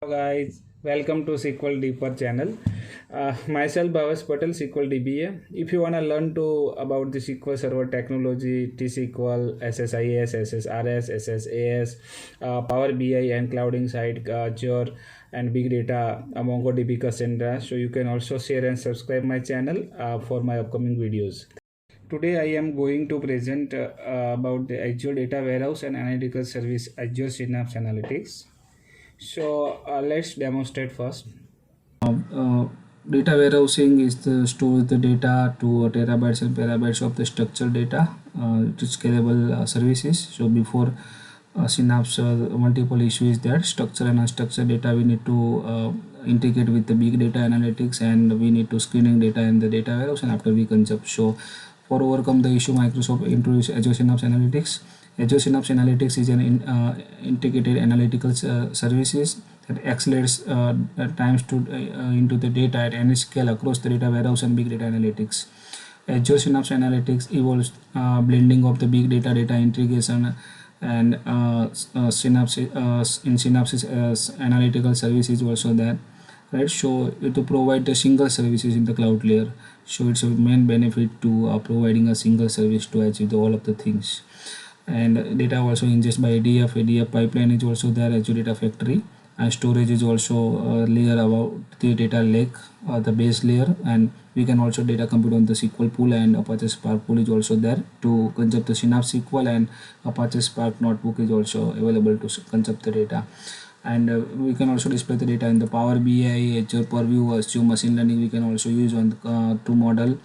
Hello guys, welcome to SQL Deeper channel. Myself Bhavesh Patel, SQL DBA. If you wanna learn about the SQL Server technology, T-SQL, SSIS, SSRS, SSAS, Power BI and Cloud Insight, Azure and Big Data, MongoDB, Cassandra. So you can also share and subscribe my channel for my upcoming videos. Today I am going to present about the Azure Data Warehouse and Analytical Service Azure Synapse Analytics. So let's demonstrate first. Uh, Data warehousing is the store the data to terabytes and petabytes of the structured data. It is scalable services. So before Synapse, multiple issues that structured and unstructured data we need to integrate with the big data analytics, and we need to screening data in the data warehouse, and after we concept. So for overcome the issue, Microsoft introduced Azure Synapse Analytics. Azure Synapse Analytics is an integrated analytical services that accelerates times to into the data at any scale across the data warehouse and big data analytics. Azure Synapse Analytics evolves blending of the big data integration and Synapse in Synapse analytical services also there, right? So to provide the single services in the cloud layer. So it's a main benefit to providing a single service to achieve all of the things. And data also ingest by ADF pipeline is also there, Azure Data Factory, and storage is also a layer about the data lake, the base layer, and we can also data compute on the SQL pool, and Apache Spark pool is also there to concept the Synapse SQL, and Apache Spark notebook is also available to concept the data. And we can also display the data in the Power BI, Azure Purview, Azure Machine Learning we can also use on to model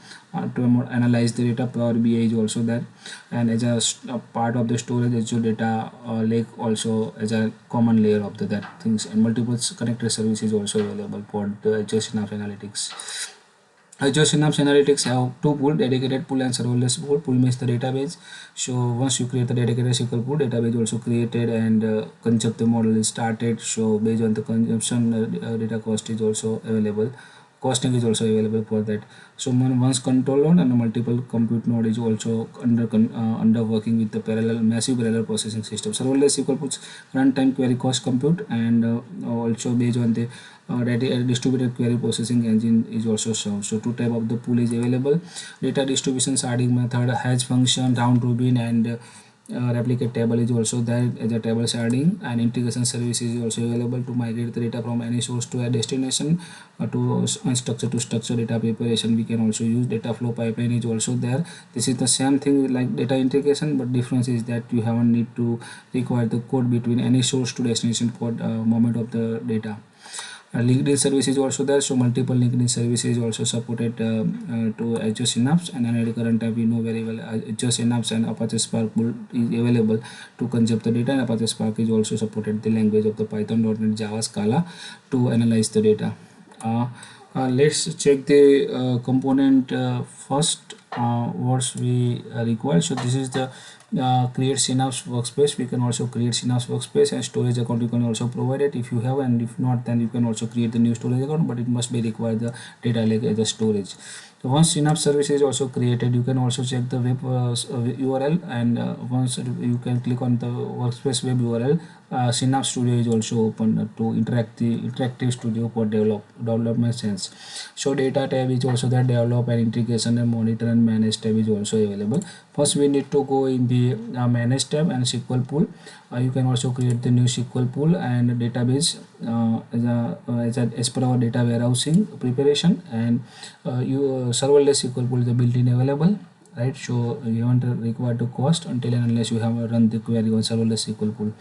to analyze the data. Power BI is also there, and as a part of the storage, Azure Data Lake also as a common layer of that things, and multiple connected services also available for the Azure Synapse Analytics. Azure Synapse Analytics have two pool, dedicated pool and serverless pool. Pool means the database. So once you create the dedicated SQL pool, database also created, and concept the model is started. So based on the consumption, data cost is also available. Costing is also available for that. So once control node and a multiple compute node is also under working with the massive parallel processing system. Serverless SQL puts runtime query cost compute, and also based on the distributed query processing engine is also shown. So two type of the pool is available: data distribution sharding method, hash function, round robin, and replicate table is also there as a table sharding, and integration service is also available to migrate the data from any source to a destination, to unstructured to structured data preparation. We can also use data flow pipeline is also there. This is the same thing like data integration, but difference is that you haven't need to require the code between any source to destination for moment of the data. LinkedIn service is also there, so multiple LinkedIn services also supported to Azure Synapse and Analytical Runtime. We know very well Azure Synapse and Apache Spark is available to concept the data, and Apache Spark is also supported the language of the Python, .NET, Java, Scala to analyze the data. Let's check the component first. What we require. So this is the create Synapse workspace. We can also create Synapse workspace, and storage account you can also provide it if you have, and if not, then you can also create the new storage account, but it must be required the data lake as a storage. So once Synapse service is also created, you can also check the web URL, and once you can click on the workspace web URL, Synapse Studio is also open to interactive studio for development sense. So data tab is also there, develop and integration and monitor and manage tab is also available. First we need to go in the manage tab and SQL pool. You can also create the new SQL pool and database as per our data warehousing preparation, and serverless SQL pool is built-in available, right? So you haven't required to cost until and unless you have run the query on serverless SQL pool.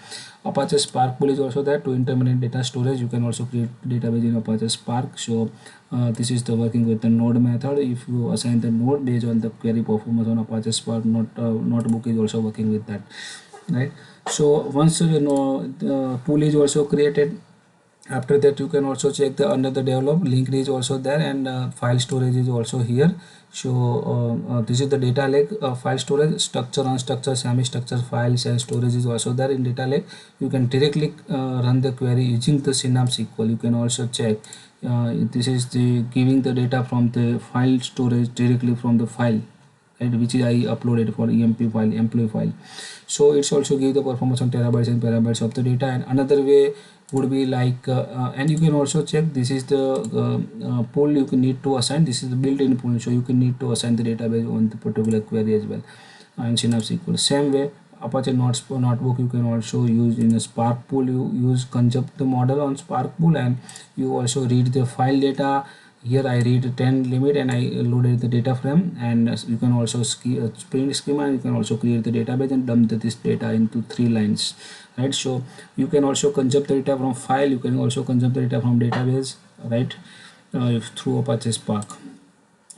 Apache Spark pool is also there to intermittent data storage. You can also create database in Apache Spark. So this is the working with the node method. If you assign the node based on the query performance on Apache Spark, notebook is also working with that, right? So once the pool is also created, after that you can also check the under the develop link is also there, and file storage is also here. So this is the data lake, file storage, structure, unstructured, semi-structured files and storage is also there in data lake. You can directly run the query using the Synapse SQL. You can also check this is the giving the data from the file storage directly from the file, right, which I uploaded for emp file, employee file. So it's also give the performance on terabytes and petabytes of the data. And another way would be like and you can also check, this is the pool you can need to assign. This is the built-in pool, so you can need to assign the database on the particular query as well. And Synapse SQL same way. Apache notebook you can also use in a Spark pool. You use concept the model on Spark pool, and you also read the file data. Here I read 10 limit and I loaded the data frame, and you can also print schema, and you can also create the database and dump this data into 3 lines, right? So you can also consume the data from file, you can also consume the data from database, right, through Apache Spark.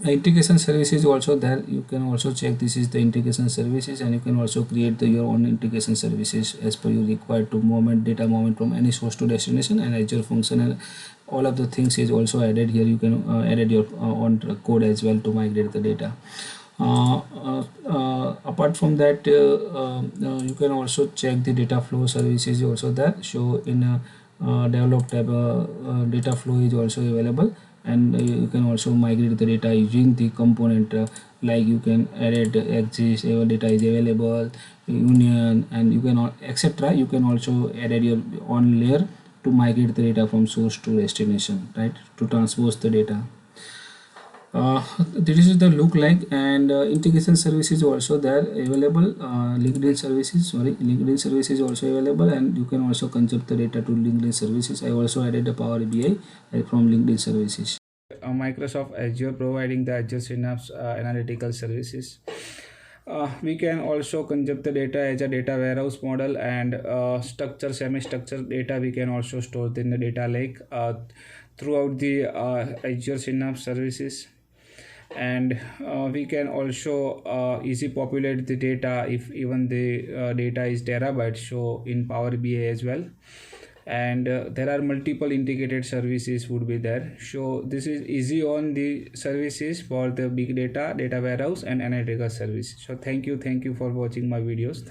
Integration services also there. You can also check, this is the integration services, and you can also create your own integration services as per you required to data movement from any source to destination. And Azure function and all of the things is also added here. You can add your own code as well to migrate the data. Apart from that, you can also check the data flow services also there. So in develop tab, data flow is also available, and you can also migrate the data using the component, like you can edit exist data is available, union, and you can etc. You can also edit your own layer to migrate the data from source to destination, right, to transpose the data. This is the look like. And integration services also there available. LinkedIn services also available, and you can also consume the data to LinkedIn services. I also added a Power BI from LinkedIn services. Microsoft Azure providing the Azure Synapse Analytical Services. We can also consume the data as a data warehouse model, and structured, semi-structured data we can also store in the data lake throughout the Azure Synapse services. And we can also easy populate the data if even the data is terabytes, so in Power BI as well. And there are multiple integrated services would be there, so this is easy on the services for the big data warehouse and analytical service. So thank you for watching my videos.